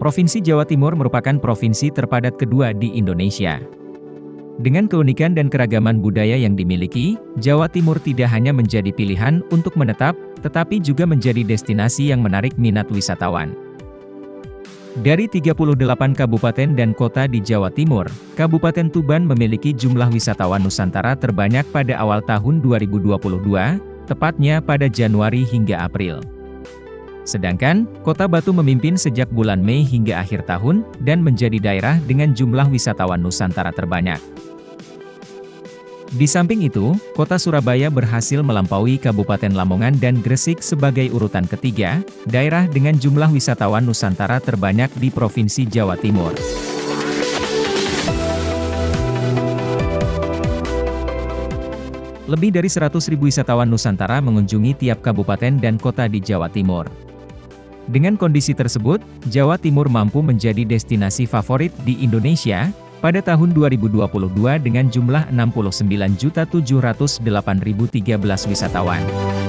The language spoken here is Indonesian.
Provinsi Jawa Timur merupakan provinsi terpadat kedua di Indonesia. Dengan keunikan dan keragaman budaya yang dimiliki, Jawa Timur tidak hanya menjadi pilihan untuk menetap, tetapi juga menjadi destinasi yang menarik minat wisatawan. Dari 38 kabupaten dan kota di Jawa Timur, Kabupaten Tuban memiliki jumlah wisatawan Nusantara terbanyak pada awal tahun 2022, tepatnya pada Januari hingga April. Sedangkan, Kota Batu memimpin sejak bulan Mei hingga akhir tahun, dan menjadi daerah dengan jumlah wisatawan Nusantara terbanyak. Di samping itu, Kota Surabaya berhasil melampaui Kabupaten Lamongan dan Gresik sebagai urutan ketiga, daerah dengan jumlah wisatawan Nusantara terbanyak di Provinsi Jawa Timur. Lebih dari 100.000 wisatawan Nusantara mengunjungi tiap kabupaten dan kota di Jawa Timur. Dengan kondisi tersebut, Jawa Timur mampu menjadi destinasi favorit di Indonesia pada tahun 2022 dengan jumlah 69.708.013 wisatawan.